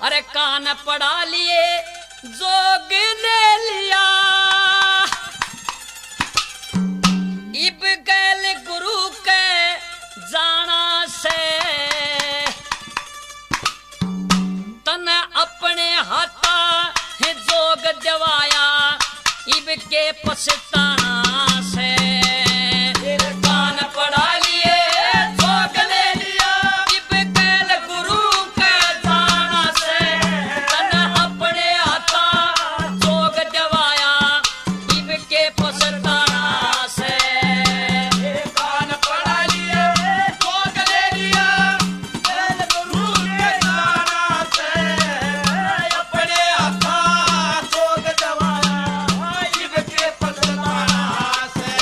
अरे कान पड़ा लिए जोग ने लिया इब गैल गुरु के जाना से तन अपने हाथा है जोग जवाया इब के पछताना से कान पड़ा लिए जोग ले लिया इब गैल गुरु के जाना से तन अपने हाथा जोग जवाया इब के पछताना से कान पड़ा लिए जोग ले लिया गैल गुरु के जाना से अपने हाथा जोग जवाया इब के पछताना से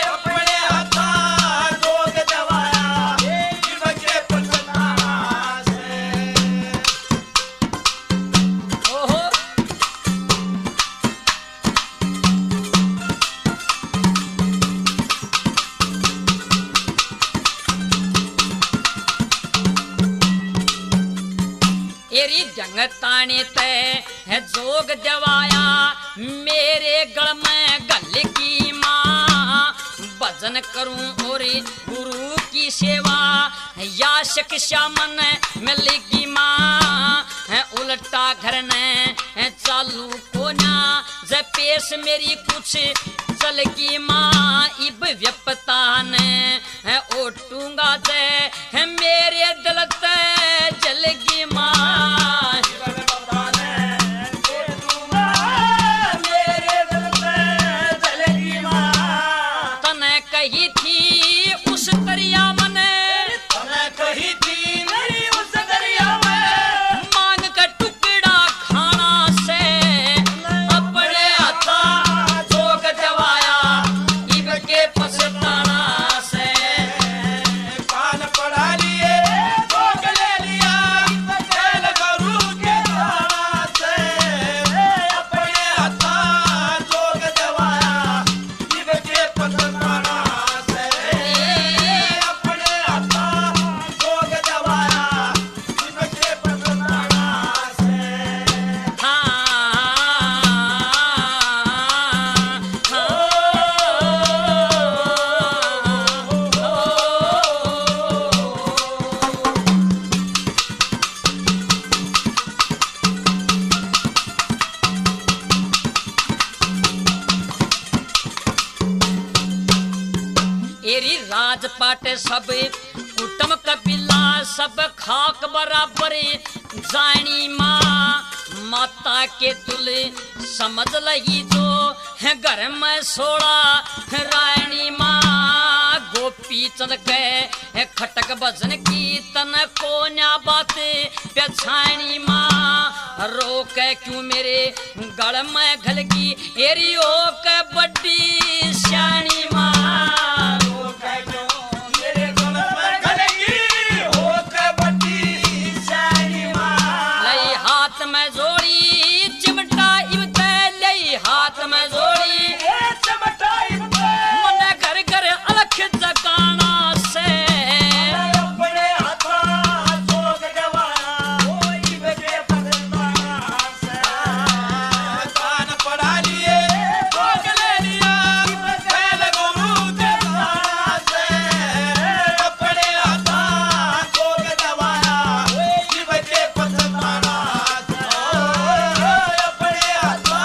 अपने हाथा जोग जवाया इब के पछताना से ओहो एरी जंग ताने ते है जोग जवाया मेरे गल में गल की माँ भजन करूं और गुरु की सेवा या शिक्षा मन मिलेगी माँ है उल्टा घर ने चालू को ना जे पेश मेरी कुछ चलगी माँ इब व्यपता ने है ओटूंगा जे है मेरे दिल ते जलगी माँ जीवन बताने के दूंगा मेरे दिल पे जलेगी माँ तने कही थी उस दरिया मने तने कही थी मेरी उस दरिया में मांग का टुकड़ा खाना से अपने हाथा जोग जवाया इब के पछताना से कान पड़ा लिए जोग ले लिया गैल गुरु के जाना से अपने हाथा जोग जवाया इब के पछताना से अपने हाथा जोग जवाया इब के पछताना से एरी राजपाट सब कुटुम कबीला सब खाक बराबर जानी माँ माता के तुल समझ लगी जो है घर में सोड़ा रानी माँ गोपी चंद के है खटक भजन कीर्तन को न्या बात पछाणी माँ रोक क्यों मेरे गल में घलगी एरी हो के बड्डी श्याणी माँ मेरे गल में घलेगी हो के बड़ी शानी माँ लई हाथ में जोड़ी चिमटा इबते लई हाथ में जोड़ी ए चमटाई मन घर घर अलख जगाना से अपने हाथा जोग जवाया ओ इब के पछताना से कान पड़ा लिए जोग ले लिया गैल गुरु के जाना से अपने हाथा जोग जवाया इब के पछताना से अपने हाथा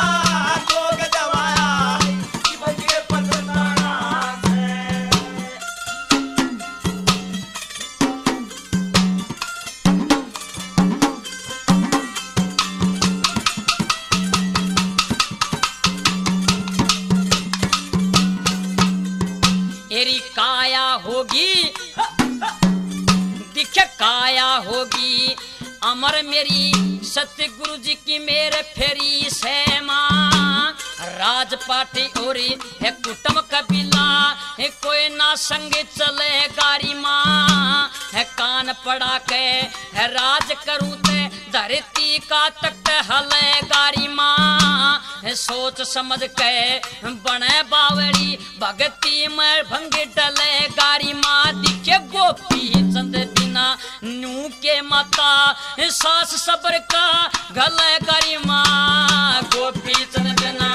जोग जवाया इब के पछताना से एरी काया होगी दिख काया होगी अमर मेरी सतगुरु जी की मेरे फेरी से माँ राजपाटी और है कुटुम कबीला है कोई ना संग चले गारी माँ है कान पड़ा के है राज करूँ ते धरती का तख्त हले गारी माँ सोच समझ के बने बावड़ी भगती में भंग डले गारी माँ दिखे गोपी चंद बिना नू के माता सास सबर का गले गारी माँ गोपी चंद बिना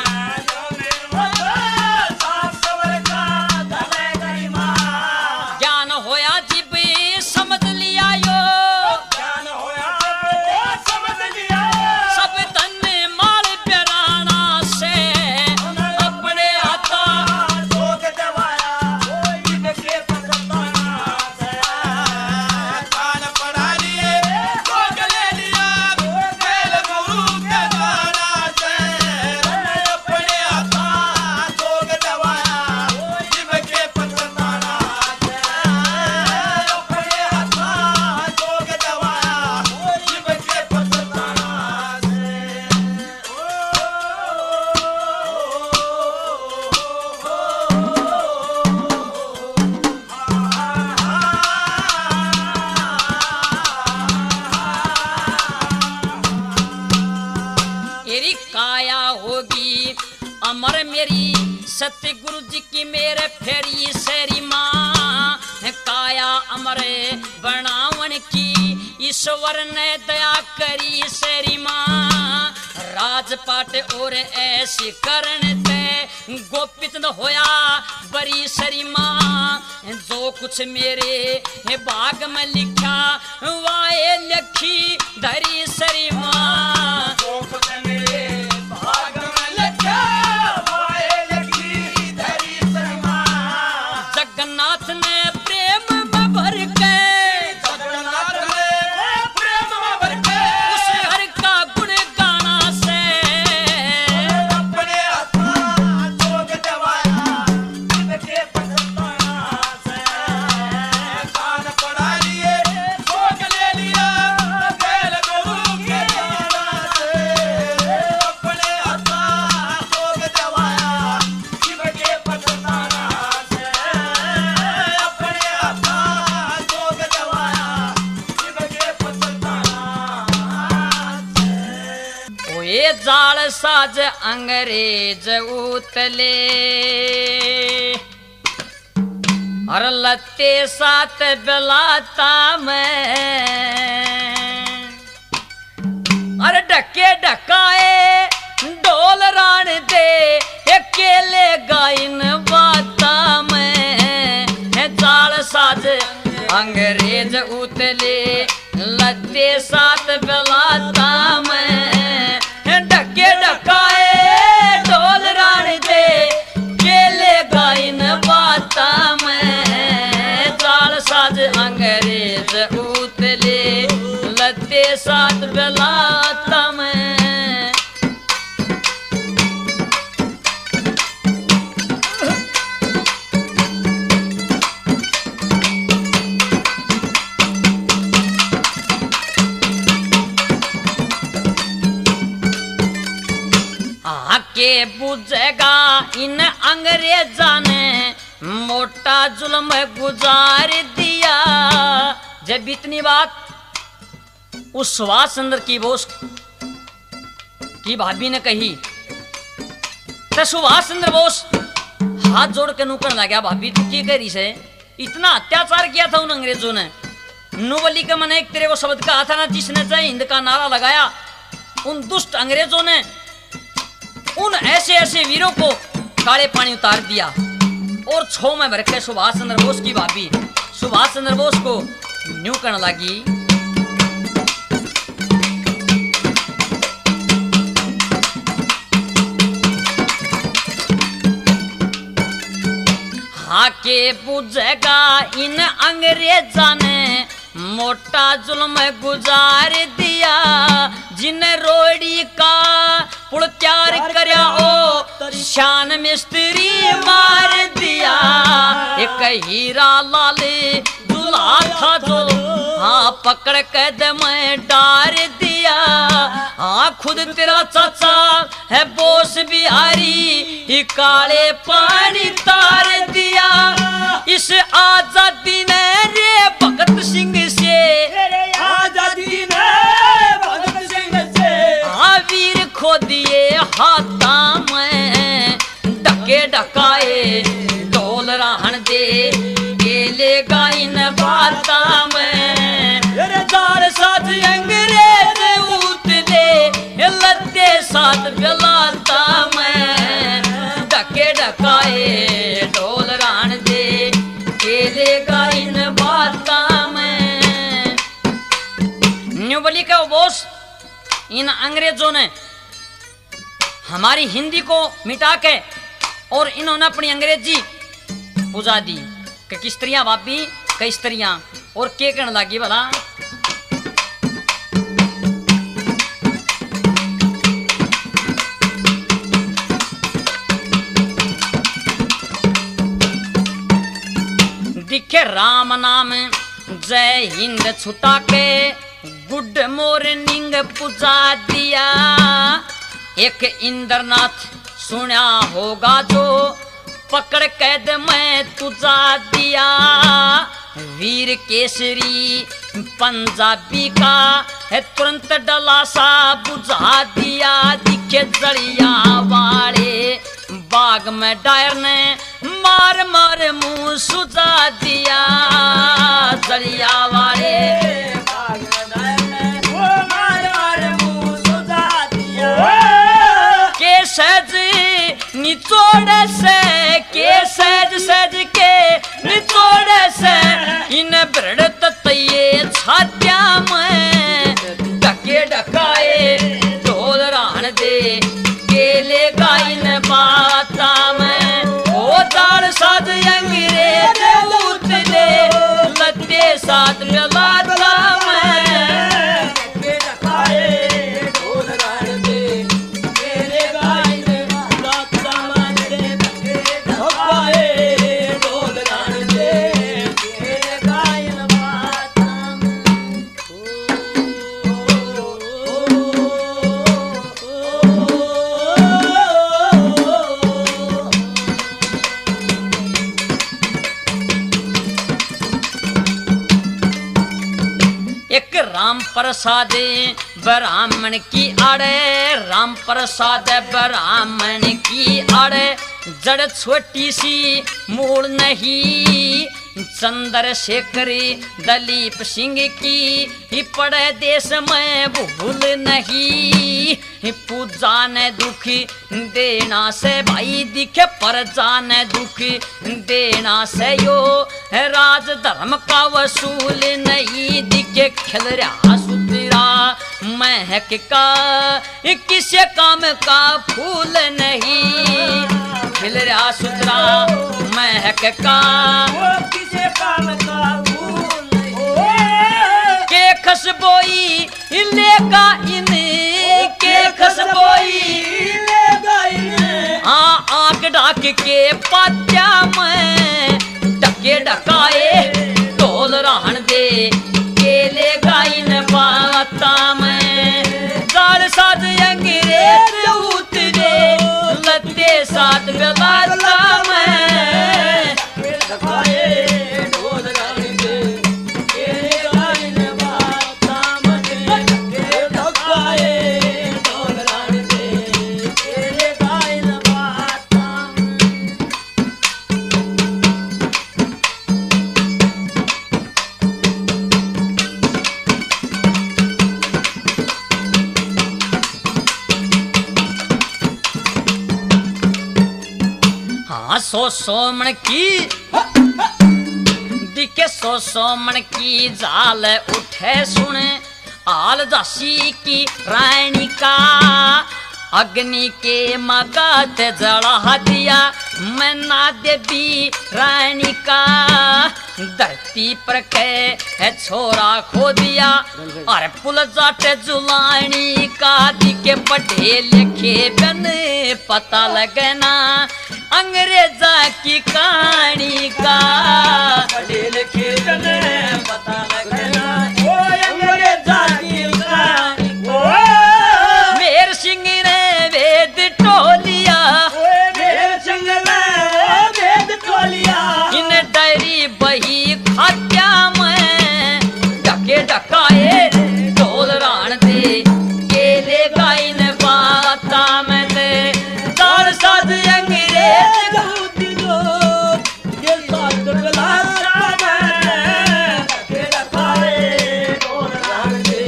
ज्ञान होया जीव समझ लिया यो सब धन माल प्याराना से अपने हाथा तेरी काया होगी अमर मेरी सत्य गुरु जी की मेरे फेरी सेरी माँ काया अमर बनावन की ईश्वर ने दया करी सेरी माँ राजपाट और ऐसी करण ते गोपित न होया बरी सरी माँ जो कुछ मेरे भाग में लिखा वाए लिखी धरी सरी माँ जगन्नाथ ने प्रेम में भर के उस हर का गुण गाना से जाल साज अंग्रेज उतले और लत्ते साथ बलाता में अरे ढके ढकाए डोल रान दे अकेले गाइन बाता में जाल साज अंग्रेज उतले लत्ते साथ बलाता में ढके ढकाए डोल रान दे केले गाइन बाता में जाल साज अंग्रेज उतले लत्ते साथ बलाता में आके बुझेगा इन अंग्रेजा ने मोटा जुल्म गुजार दिया। जब इतनी बात उस सुभाष चंद्र की बोस की भाभी ने कही तो सुभाष चंद्र बोस हाथ जोड़ के नूकन लगा, भाभी तू की करी से इतना अत्याचार किया था उन अंग्रेजों ने। नूबली का मन एक तेरे को शब्द कहा था ना, जिसने जय हिंद का नारा लगाया, उन दुष्ट अंग्रेजों ने उन ऐसे ऐसे वीरों को काले पानी उतार दिया और छो में भर के सुभाष चंद्र बोस की भाभी सुभाष चंद्र बोस को न्यू करने लगी। हाके बुझेगा इन अंग्रेजा ने मोटा जुल्म गुजार दिया, जिन्हें रोड़ी का पुल तैयार करया ओ शान मिस्त्री मार दिया। एक हीरा लाल दूल्हा था जो हाँ पकड़ के दम डार दिया। हाँ खुद तेरा चाचा है बोस बिहारी, ही काले पानी तार दिया। इस आजादी ने रे भगत सिंह से आजादी ने भगत सिंह से हाँ वीर खो दिए हाथा बोली कि बॉस इन अंग्रेजों ने हमारी हिंदी को मिटा के और इन्होंने अपनी अंग्रेजी बुझा दी कि स्त्रियां भाभी कई स्त्रियां और के कहने लगी भला दिखे राम नाम जय हिंद छुटा के गुड मॉर्निंग पूजा दिया एक इंद्रनाथ सुना होगा जो पकड़ कैद में तुझा दिया वीर केसरी पंजाबी का है तुरंत डला सा बुझा दिया दिखे जड़िया वाले बाग में डायर ने मार मार मुंह सुझा दिया जड़िया वाले बाग में डायर ने मार मार मुंह सुझा दिया के सहज निचोड़ से के सहज सहज के निचोड़ से इन ब्रड़त तये छात्या में डके डकाए ढोल रान दे केले गाइन बाता में ओ दाल साध अंग्रेज उतले लत्ते साथ मिलाता में डके डकाए ढोल रान दे केले गाइन बाता में डके डकाए ढोल रान दे केले गाइन बाता में एक राम प्रसाद ब्राह्मण की आड़े राम प्रसाद ब्राह्मण की आड़े जड़ छोटी सी मूल नहीं चंद्रशेखर दलीप सिंह की पड़े देश में भूल नहीं पूजा ने दुख देना से भाई दिखे पर जाने दुख देना से यो राज धर्म का वसूल नहीं दिखे खिल रहा सुतरा महक का किसी काम का फूल नहीं खिल रहा सुतरा महक का किसी काम का फूल नहीं के खसबोई लेगा इन के खसबोई लेगा इन आग डाक के पात्या में डके डकाए ढोल रहन दे केले गाइन बाता में दाल साध अंग्रेज उतरे लत्ते साथ मिलाता में डकाए ढोल रहन दे केले गाइन बाता में डके डकाए ढोल रहन दे केले गाइन बाता में हाँ सो मन की दिखे सो मन की जाल उठे सुने आल दासी की रानी का अग्नि के मगत जला दिया मैं ना देवी रानी का धरती पर के छोरा खो दिया और पुल जाटे जुलानी का दिखे पढ़े लिखे बन पता लगना अंग्रेजा की कहानी का पढ़े लिखे बन पता लगना अंग्रेजा की कहानी मेर सिंह ने वेद टोलिया मेर सिंह ने वेद टोलिया इन डायरी बही खात्या में डके डकाए ढोल रान दे केले गाइन बाता में दे दाल साध अंग्रेज गूदी दो ये साथ गलाता में डके डकाए ढोल रान दे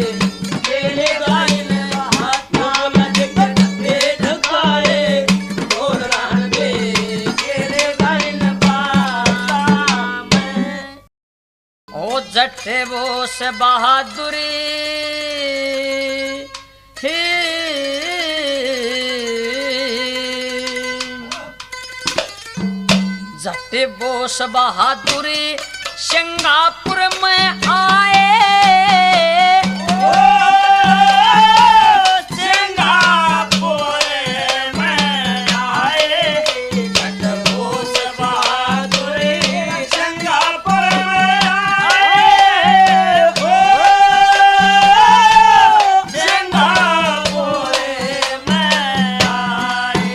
केले गाइन बाता में डके डकाए ढोल रान दे केले गाइन बाता में ओ जट्टे वो से बहादुरी छोटे बोस बहादुर सिंगापुर में आए। सिंगापुर में आए, छोटे बोस बहादुर सिंगापुर में आए। सिंगापुर में आए।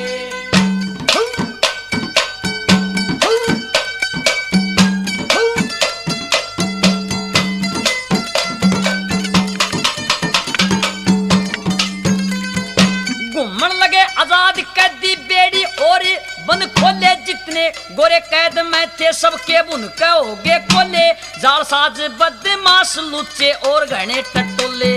घूमन लगे आजाद कैदी बेड़ी और बंद खोले जितने गोरे कैद में थे सबके बुनके हो गए खोले। जाल साज बदमाश लुच्चे और घने टटोले।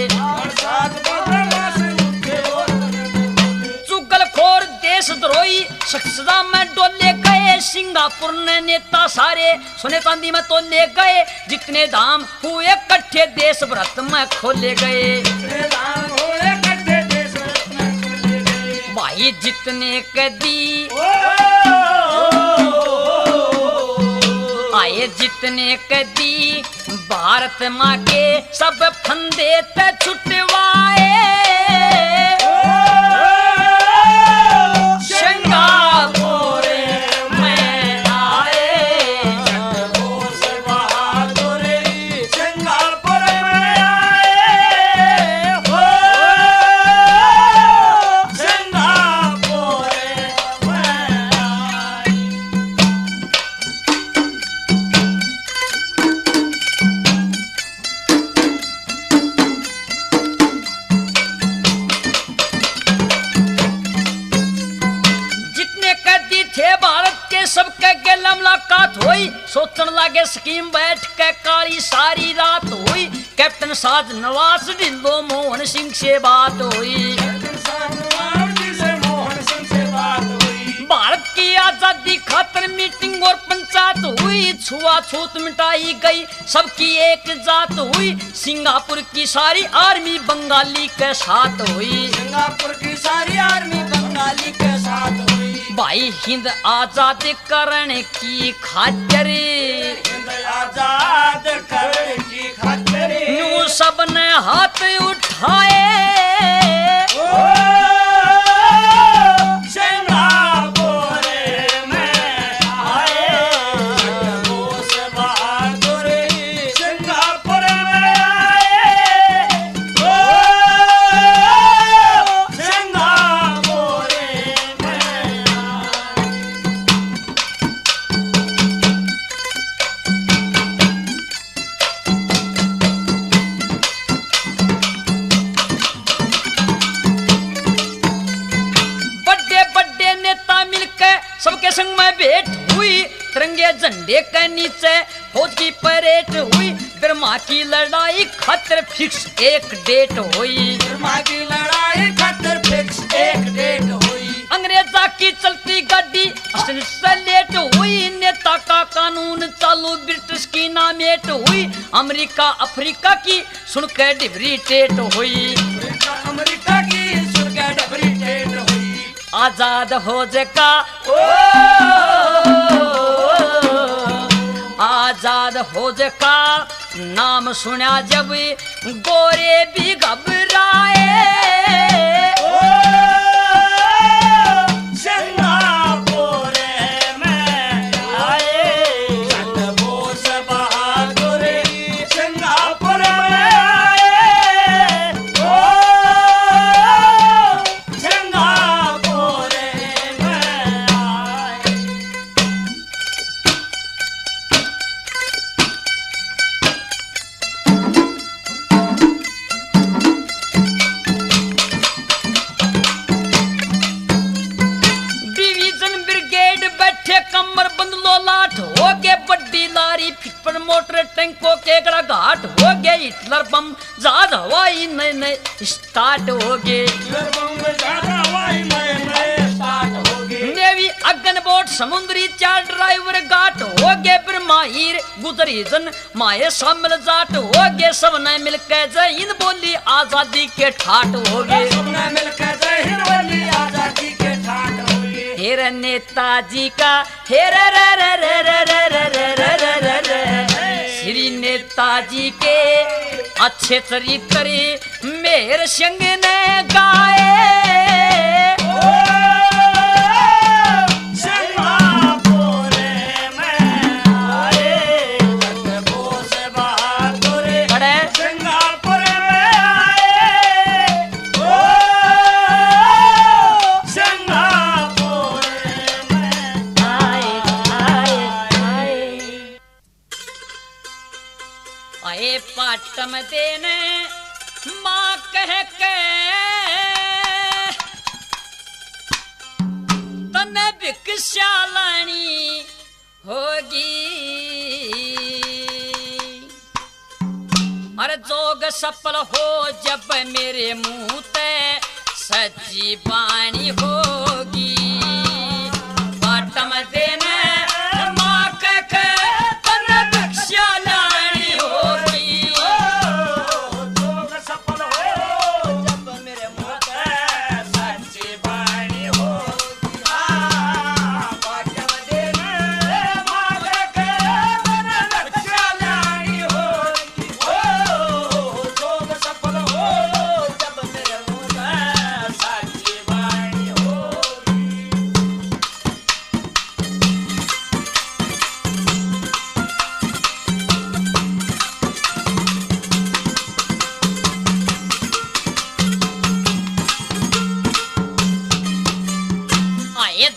चुगलखोर देशद्रोही शख्सदा में डोले गए। सिंगापुर ने नेता सारे सोने चांदी में तोले गए। जितने दाम हुए कट्ठे देश भरत में खोले गए। भाई जितने कैदी आए, जितने कैदी भारत माँ के सब फंदे ते छुटवाए। सिंगापुर में आए, बोस बहादुर सिंगापुर में आए। सिंगापुर में आए। जितने कैदी थे भारत के सबके गेला मुलाकात हुई। सोचन लागे स्कीम बैठ के काली सारी रात हुई। कैप्टन साज नवाज ढिल्लो मोहन सिंह से बात हुई। भारत की आजादी खातर मीटिंग और पंचायत हुई। छुआछूत मिटाई गई, सबकी एक जात हुई। सिंगापुर की सारी आर्मी बंगाली के साथ हुई। सिंगापुर की सारी आर्मी बंगाली के साथ हुई। भाई हिंद आजाद करने की खातिर हिंद आजाद करने की खातिर यूं सबने हाथ उठाए। सिंगापुर में आए, बोस बहादुर सिंगापुर में आए। सिंगापुर में आए। बड़े बड़े नेता मिलकर सबके संग में भेंट हुई। तिरंगे झंडे के नीचे फौज की परेड हुई। बर्मा की लड़ाई खातिर फिक्स एक डेट हुई। बर्मा की लड़ाई खातिर फिक्स एक डेट हुई। अंग्रेजा की चलती गाड़ी अस्त्र से लेट हुई। नेता का कानून चालू, ब्रिटिश की नामेट हुई। अमेरिका अफ्रीका की सुनकर डिबरी टेट हुई। अमेरिका की सुनकर डबरी टेट हुई। आजाद हो जका आजाद हो जका नाम सुना जब गोरे भी घबराए। सिंगापुर में आए, बोस बहादुर सिंगापुर में आए। सिंगापुर में आए। मोटर टैंकों के गड़ा घाट हो गए। हिटलर बम जहाज हवाई नए नए स्टार्ट हो गए। नेवी अगन बोट समुद्री चार ड्राइवर घाट हो गए। फिर माहिर गुजरी जन माए शामिल जाट हो गए। सब ने मिलकर जय हिंद बोली आजादी के ठाट हो गए। सबने मिलकर जय हिंद बोली आजादी के ठाट हो गए। ढेर मेरे नेताजी का हे रे रे रे रे रे रे रे रे रे रे रे श्री नेताजी के अच्छे चरित्र मेरे संग ने गाए पाटम देने माँ कह के तने भिक्षा लानी होगी अरे जोग सफल हो जब मेरे मुंह ते सच्ची बाणी होगी पाटम देने माँ कह के तने भिक्षा लानी होगी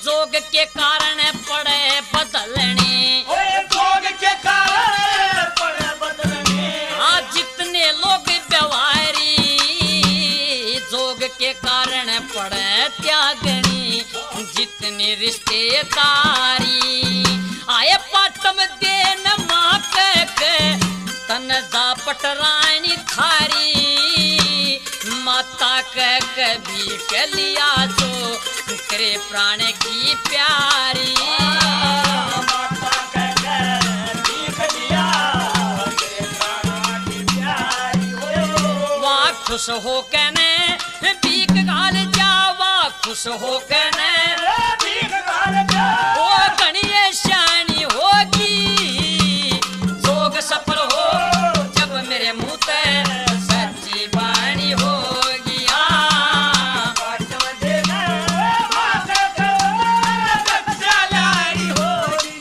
जोग के कारण पड़े बदलने जोग के कारण पड़े बदलने आज जितने लोग व्यवहारी जोग के कारण पड़े त्यागनी जितने रिश्तेदारी आए पाटम देन माँ के तन जा पटरानी थारी माता के कभी के लिया जो करे प्राण की प्यारी माता के कभी लिया करे प्राण की प्यारी वाह खुश हो कहने भीख घाल जावा खुश हो कहने भीख घाल जा ओ गणिये शानी होगी जोग सफल हो जब मेरे मुंह ते सच्ची बाणी होगी पाटम देने माँ के भिक्षा लानी होगी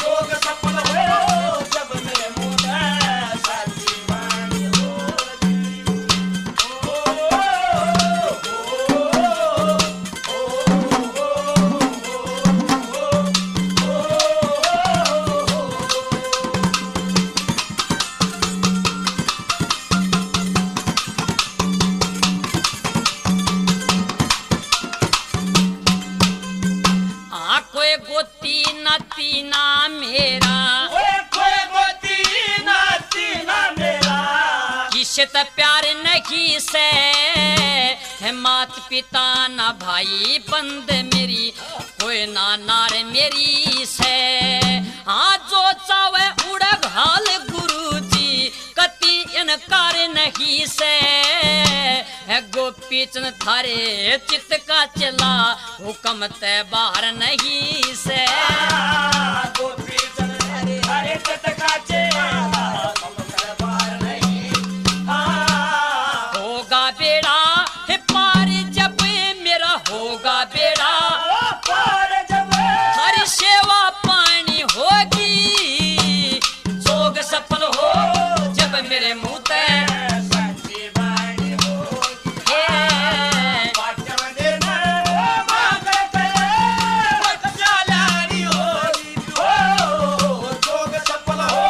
जोग सफल हो जब मेरे मुंह में सच्ची बाणी होगी कोई गोती नाती ना मेरा कोई गोती नाती ना मेरा किसे त प्यार नहीं से है मात पिता ना भाई बंद मेरी कोई ना नार मेरी से हाँ जो चावे उड़ घाल गुरु जी कति इनकार नहीं से है गोपी चंद थारे चित्त का चला हुक्म ते बाहर नहीं से गोपी चंद हरे चटका चेला हम कर बार नहीं होगा बेड़ा है पार जब मेरा होगा बेड़ा पार जब हरी सेवा पानी होगी जोग सफल हो जब मेरे मुंह ते सच्ची बाणी होगी हे पाटम देने माँ के भिक्षा लानी होगी जोग सफल हो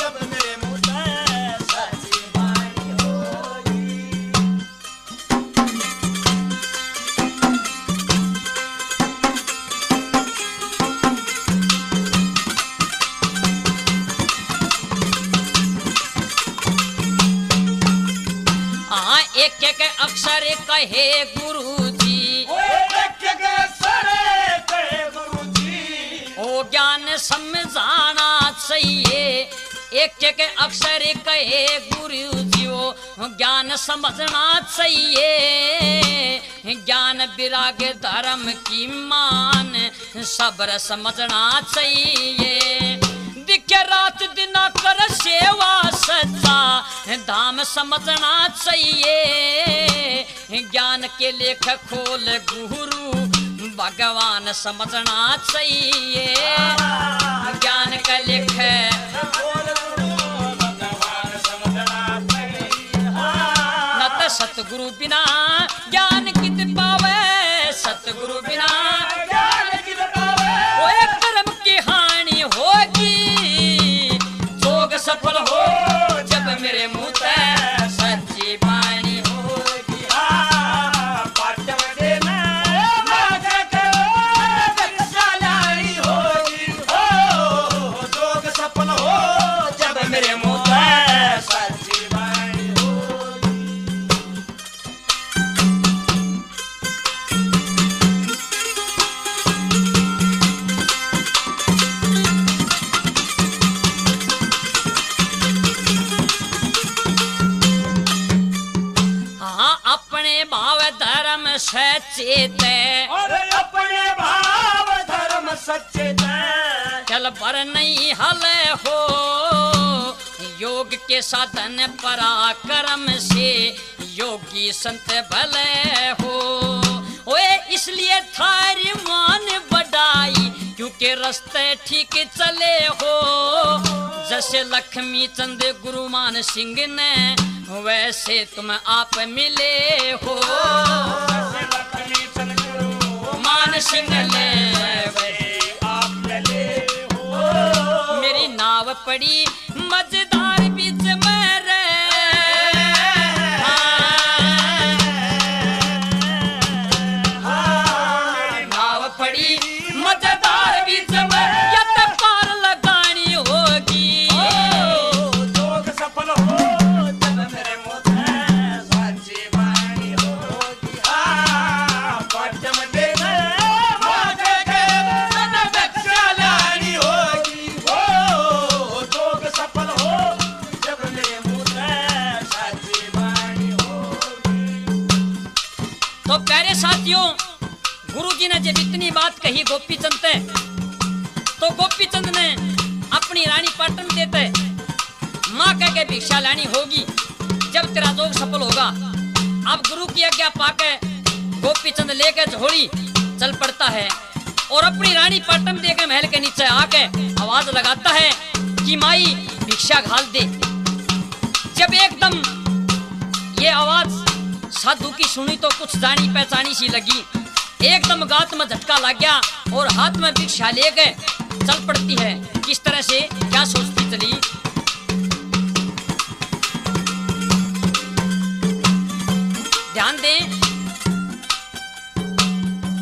जब मेरे मुंह में सच्ची बाणी होगी एक एक अक्षर कहे गुरुजी ओ ज्ञान समझाना चाहिए एक के अक्षर कहे गुरु जीओ ज्ञान समझना चाहिए, ज्ञान विराग धर्म की मान सब्र समझना चाहिए। दिखे रात दिना कर सेवा सच्चा धाम समझना चाहिए, ज्ञान के लेख खोल गुरु भगवान समझना चाहिए, ज्ञान का लेख न तो सतगुरु बिना ज्ञान कित पावे, सतगुरु बिना ज्ञान कित पावे। वो एक कर्म की हानि होगी, जोग सफल हो जब मेरे मुंह से सच्ची वाणी होगी। पाठ्यम देना मांगा करो दीक्षा लानी होगी। जोग सफल हो जब मेरे मुंह से सच्ची वाणी होगी। हाँ अपने भाव धर्म सचेत और अपने भाव धर्म सच्चे चल पर नहीं हल हो, योग के साधन पराक्रम से योगी संत भले हो। ओए इसलिए थारी मान बढ़ाई क्योंकि रास्ते ठीक चले हो, जैसे लक्ष्मी चंद गुरुमान सिंह ने वैसे तुम आप मिले हो। लक्ष्मी चंद मान सिंह ने आप मिले हो। मेरी नाव पड़ी मजेदार बीच में रे, नाव पड़ी मजेदार बीच में या तो पार लगानी होगी। जोग सफल हो जब मेरे मुंह से सच्ची वाणी होगी। पाठ्यम देना मांगे करो दीक्षा लानी होगी। जोग सफल हो जब मेरे मुंह से सच्ची वाणी होगी। तो प्यारे साथियों, गुरुजी ने जब इतनी बात कही गोपीचंद से, तो गोपीचंद ने अपनी रानी पाटन देते माँ कह के भिक्षा लानी होगी जब तेरा जोग सफल होगा। अब गुरु की आज्ञा पाके गोपीचंद लेके झोली चल पड़ता है और अपनी रानी पाटन दे के महल के नीचे आके आवाज लगाता है कि माई भिक्षा घाल दे। जब एकदम ये आवाज साधु की सुनी तो कुछ जानी पहचानी सी लगी, एकदम गात में झटका लग गया और हाथ में भिक्षा ले गए चल पड़ती है। किस तरह से क्या सोचती चली, ध्यान दें।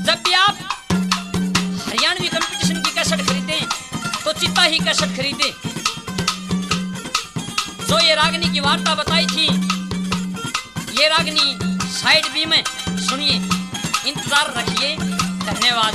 जब भी आप हरियाणवी कंपटीशन की कैसेट खरीदें तो चित्ता ही कैसेट खरीदें। जो ये रागनी की वार्ता बताई थी, ये रागनी साइड बी में सुनिए, इंतजार रखिए। धन्यवाद।